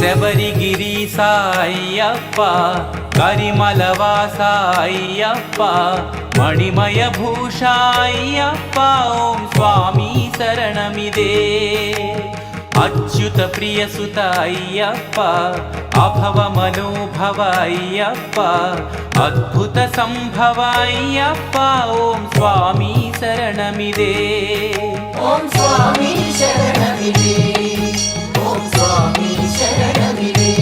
శబరిగిరీశ అయ్యప్ప కరిమలవాస అయ్యప్ప మణిమయ భూష అయ్యప్ప ఓం స్వామి శరణమిదే అచ్యుత ప్రియసుత అయ్యప్ప అభవ మనోభవ అయ్యప్ప అద్భుత సంభవ అయ్యప్ప ఓం స్వామి శరణమిదే ఓం స్వామి శరణమిదే ఓం స్వామి శరణమిదే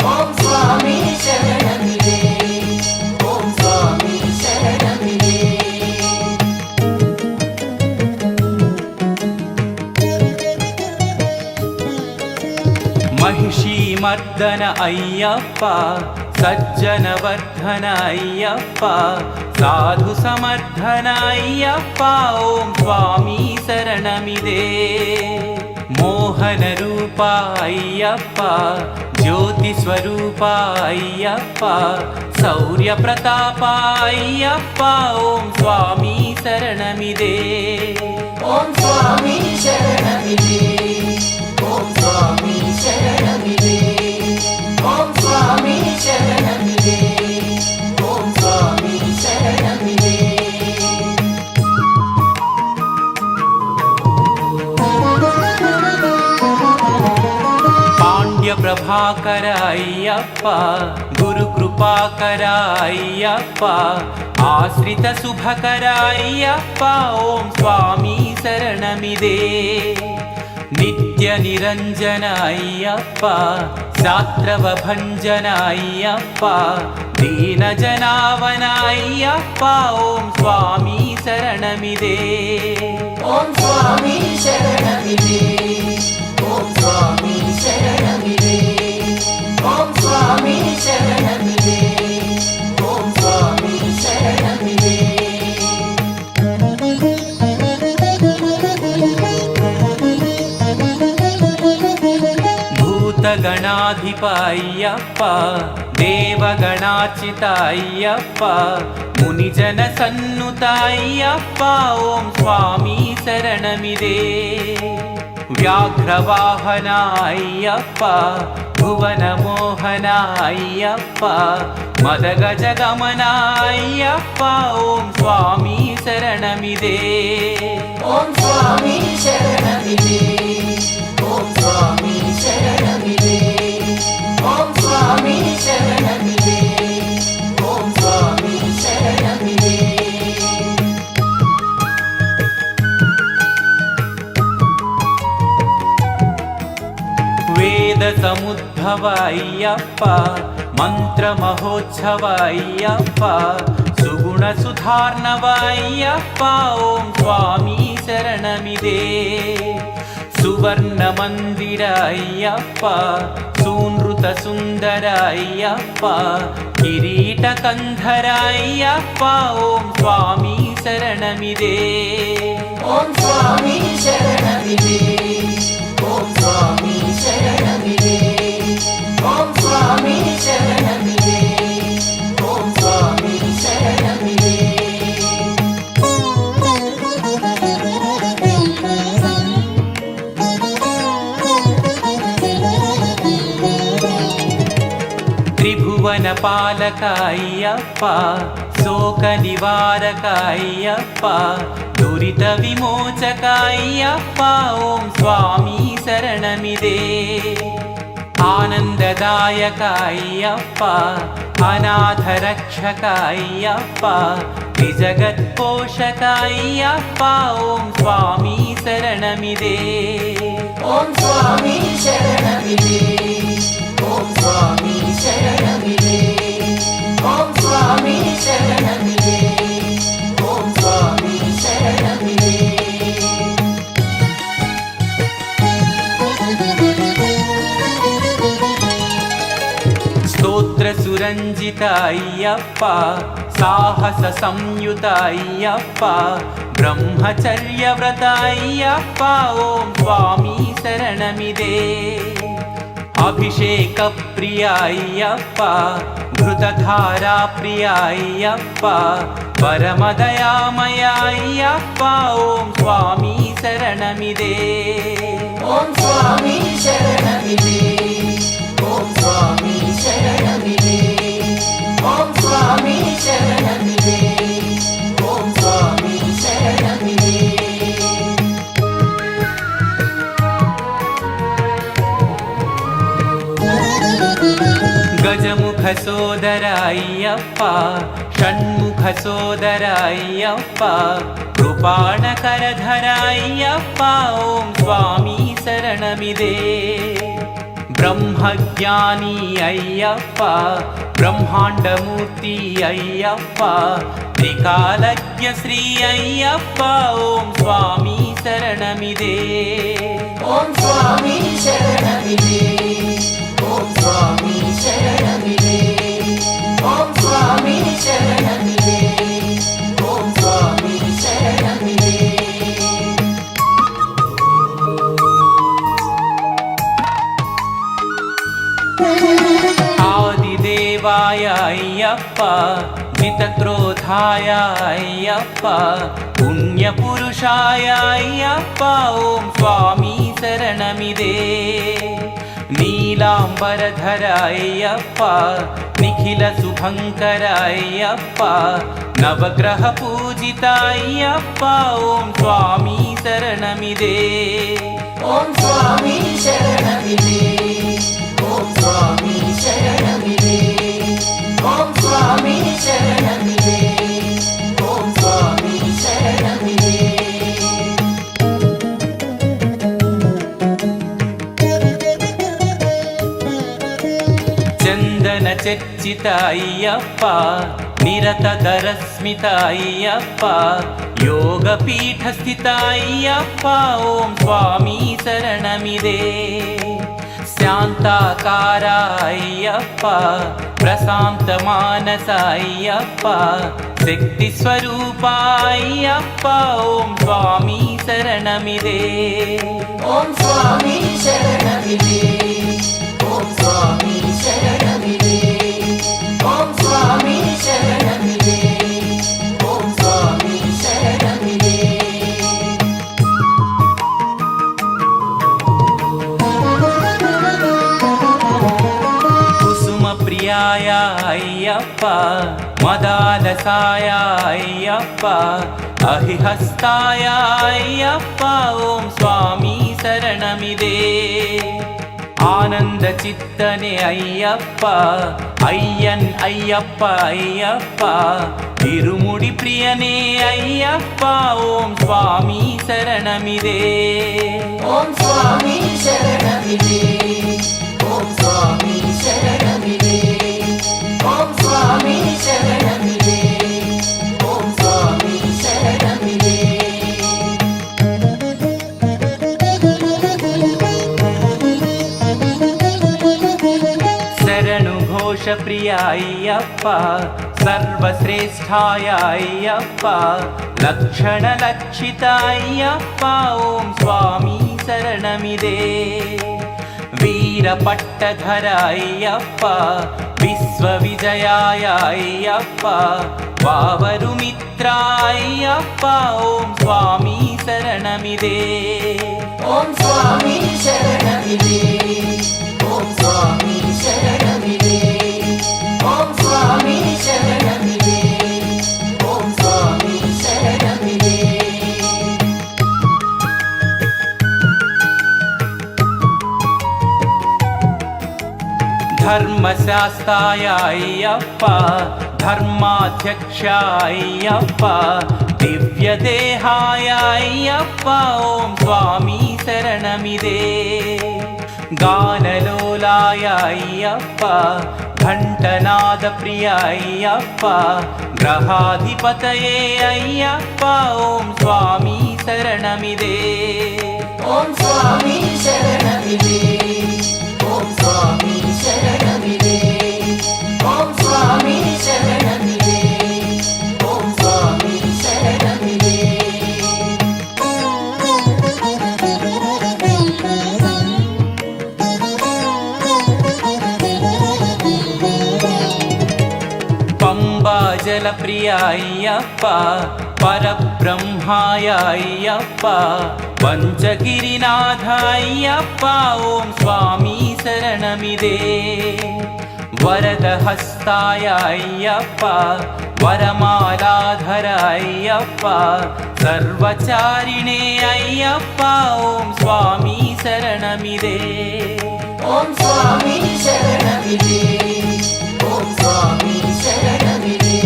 ఓం స్వామి శరణమిదే ఓం స్వామి శరణమిదే महिषी मर्दन अय्यप्प सज्जन वर्धन अय्यप्प साधु समर्धन अय्यप्प ओम स्वामी शरणमिदे मोहन रूप अय्यप्प ज्योति स्वरूप अय्यप्प शौर्य प्रताप अय्यप्प ओम स्वामी शरणमिदे ఓం స్వామి శరణమిదే ఓం స్వామి శరణమిదే ఓం స్వామి శరణమిదే ఓం స్వామి శరణమిదే पांड्य प्रभाकर अय्यप्प गुरु कृपाकर अय्यप्प आश्रित शुभकर अय्यप्प ओम स्वामी शरणमिदे नित्य निरंजन अय्यप्प शास्त्रव भंजन अय्यप्प दीन जनावन अय्यप्प ओम स्वामी शरणमिदे ఓం స్వామి శరణమిదే ఓం స్వామి శరణమిదే ఓం స్వామి శరణమిదే ఓం స్వామి శరణమిదే भूतगणाधिप अय्यप्प देवगणार्चित अय्यप्प मुनिजन सन्नुत अय्यप्प ओम स्वामी शरणमिदे व्याघ्रवाहन अय्यप्प भुवन मोहन अय्यप्प मदगजगमन अय्यप्प ओम स्वामी शरणमिदे ఓం స్వామి శరణమిదే ఓం స్వామి శరణమిదే ఓం స్వామి శరణమిదే ఓం స్వామి శరణమిదే वेद समुद्भव अय्यप्प मंत्र महोत्सव अय्यप्प सुगुण सुधार्णव अय्यप्प ओम स्वामी शरणमिदे सुवर्ण मंदिर अय्यप्प सूनृत सुंदर अय्यप्प किरीट कंधर अय्यप्प ओम स्वामी शरणमिदे ఓం స్వామి శరణమిదే ఓం స్వామి శరణమిదే ఓం స్వామి శరణమిదే ఓం స్వామి శరణమిదే त्रिभुवन पालक अय्यप्प शोक निवारक अय्यप्प दुरित विमोचक अय्यप्प ओम स्वामी शरणमिदे आनंददायक अय्यप्प अनाथ रक्षक अय्यप्प निजगत्पोषक अय्यप्प ओम स्वामी शरणमिदे ఓం స్వామి శరణమిదే ఓం స్వామి శరణమిదే ఓం స్వామి శరణమిదే ఓం స్వామి శరణమిదే स्तोत्र सुरंजित अय्यप्प साहस संयुत अय्यप्प ब्रह्मचर्य व्रत अय्यप्प ओम स्वामी शरणमिदे अभिषेक प्रिय अय्यप्प घृतधारा प्रिय अय्यप्प परमदयामय अय्यप्प ओम स्वामी शरणमिदे ఓం స్వామి శరణమిదే స్వామి శరణమిదే ఓం స్వామి శరణమిదే ఓం స్వామి శరణమిదే గజముఖ సోదర అయ్యప్ప షణ్ముఖ సోదర అయ్యప్ప కృపాణకరధర అయ్యప్ప ఓం స్వామి శరణమిదే బ్రహ్మజ్ఞాని అయ్యప్ప బ్రహ్మాండమూర్తి అయ్యప్ప త్రికాలజ్ఞ శ్రీ అయ్యప్ప ఓం స్వామి శరణమిదే ఓం స్వామి శరణమిదే ఓం స్వామి శరణమిదే ఓం స్వామి శరణమిదే ఓం స్వామి శరణమిదే ఆదిదేవాయ అయ్యప్ప జితక్రోధాయ అయ్యప్ప పుణ్యపురుషాయ అయ్యప్ప ఓం స్వామి శరణమిదే నీలాంబరధర అయ్యప్ప నిఖిల శుభంకర అయ్యప్ప నవగ్రహ పూజిత అయ్యప్ప ఓం స్వామి శరణమిదే ఓం స్వామి శరణమిదే ఓం స్వామి శరణమిదే ఓం స్వామి శరణమిదే ఓం స్వామి శరణమిదే చందన చర్చిత అయ్యప్ప నిరత ధరస్మిత అయ్యప్ప యోగపీఠ స్థిత అయ్యప్ప ఓం స్వామి శరణమిదే శాంతాకార అయ్యప్ప ప్రశాంత మానస అయ్యప్ప శక్తి స్వరూప అయ్యప్ప ఓం స్వామి శరణమిదే ఓం స్వామి శరణమిదే ఓం స్వామి శరణమిదే ఓం స్వామి శరణమిదే ఓం స్వామి శరణమిదే కుసుమ ప్రియాయ అయ్యప్ప మదాలసాయ అయ్యప్ప అహిహస్తాయ అయ్యప్ప ఓం స్వామి శరణమిదే ఆనంద చిత్తనే అయ్యప్ప అయ్యన్ అయ్యప్ప అయ్యప్ప తిరుముడి ప్రియనే అయ్యప్ప ఓం స్వామి శరణమిదే ఓం స్వామి శరణమిదే ఓం స్వామి శరణమిదే ఓం స్వామి శరణమిదే ఓం స్వామి శరణమిదే శరణు ఘోష ప్రియ అయ్యప్ప సర్వశ్రేష్ఠాయ అయ్యప్ప లక్షణ లక్షిత అయ్యప్ప ఓం స్వామి శరణమిదే వీర పట్టధర అయ్యప్ప విశ్వవిజయాయ అయ్యప్ప వావరు మిత్ర అయ్యప్ప ఓం స్వామి శరణమిదే ఓం స్వామి శరణమిదే ఓం స్వామి శరణమిదే ఓం స్వామి శరణమిదే ఓం స్వామి శరణమిదే ధర్మశాస్త్రాయ అయ్యప్ప ధర్మాధ్యక్ష అయ్యప్ప దివ్యదేహాయ అయ్యప్ప ఓం స్వామి శరణమిదే గానలోలాయ అయ్యప్ప ఘంటనాద ప్రియ అయ్యప్ప గ్రహాధిపతయే అయ్యప్ప ఓం స్వామి శరణమిదే ఓం స్వామి శరణమిదే ఓం స్వామి శరణమిదే ఓం స్వామి శరణమిదే ఓం స్వామి శరణమిదే పంబా జల ప్రియ అయ్యప్ప పరబ్రహ్మాయ అయ్యప్ప పంచగిరినాథ అయ్యప్ప ఓం స్వామి శరణమిదే వరదహస్తాయ అయ్యప్ప వరమాలాధర అయ్యప్ప సర్వచారిణే అయ్యప్ప ఓం స్వామి శరణమిదే ఓం స్వామి శరణమిదే ఓం స్వామి శరణమిదే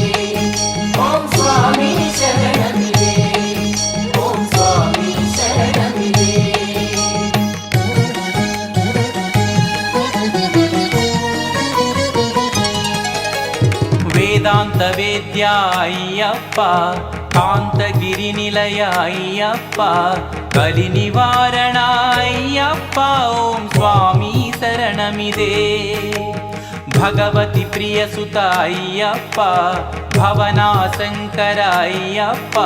ఓం స్వామి శరణమిదే ఓం స్వామి శరణమిదే వేదాంత వేద్య అయ్యప్ప కాంతగిరి నిలయ అయ్యప్ప కలి నివారణ అయ్యప్ప ఓం స్వామి శరణమిదే భగవతి ప్రియసుత అయ్యప్ప భవనాశంకర అయ్యప్ప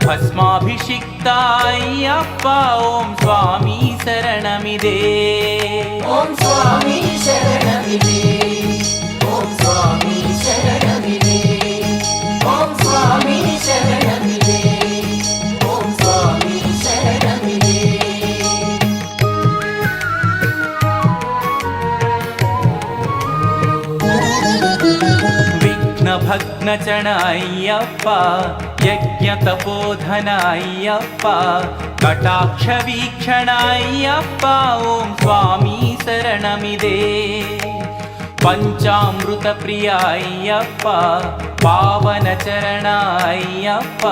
భస్మాభిషిక్త అయ్యప్ప ఓం స్వామి శరణమిదే ఓం స్వామి శరణమిదే ఓం స్వామి శరణమిదే ఓం స్వామి శరణమిదే ఓం స్వామి శరణమిదే విఘ్నభగ్నచణ అయ్యప్ప యజ్ఞ తపోధన అయ్యప్ప కటాక్ష వీక్షణ అయ్యప్ప ఓం స్వామి శరణమిదే పంచామృత ప్రియ అయ్యప్ప పావన చరణ అయ్యప్ప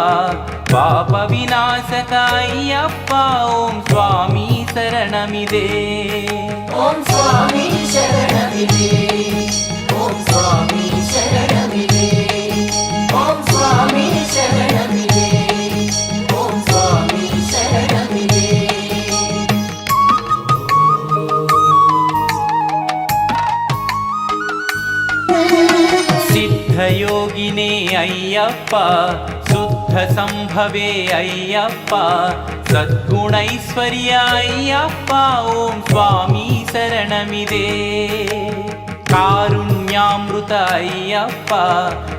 పాప వినాశక అయ్యప్ప ఓం స్వామి శరణమిదే ఓం స్వామి శరణమిదే ఓం స్వామి శరణమిదే ఓం స్వామి శరణమిదే ఓం స్వామి శరణమిదే సిద్ధయోగినే అయ్యప్ప శుద్ధ సంభవే అయ్యప్ప సద్గుణైశ్వర్య అయ్యప్ప ఓం స్వామి శరణమిదే కారుణ్యామృత అయ్యప్ప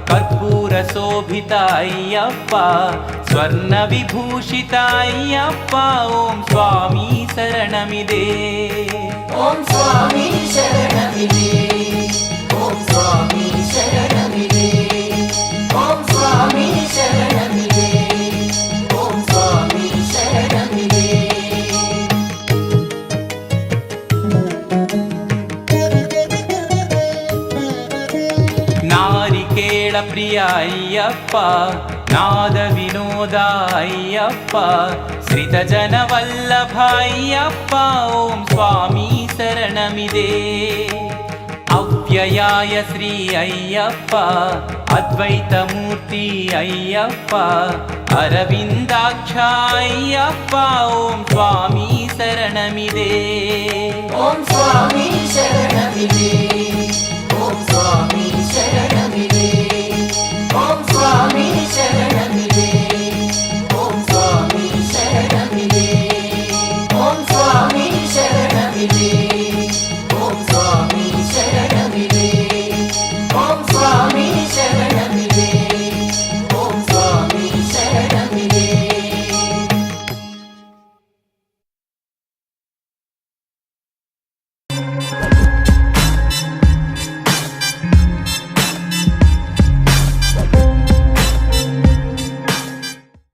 కర్పూర శోభిత అయ్యప్ప స్వర్ణ విభూషిత అయ్యప్ప ఓం స్వామి శరణమిదే ఓం స్వామి శరణమిదే ఓం స్వామి శరణమిదే ఓం స్వామి శరణమిదే ఓం స్వామి శరణమిదే నారికేళ ప్రియ అయ్యప్ప నాద వినోద అయ్యప్ప శ్రితజన వల్లభ అయ్యప్ప ఓం స్వామి శరణమిదే అవ్యయాయ శ్రీ అయ్యప్ప అద్వైతమూర్తి అయ్యప్ప అరవిందాక్ష అయ్యప్ప ఓం స్వామి శరణమిదే ఓం స్వామి శరణమిదే ఓం స్వామి శరణమిదే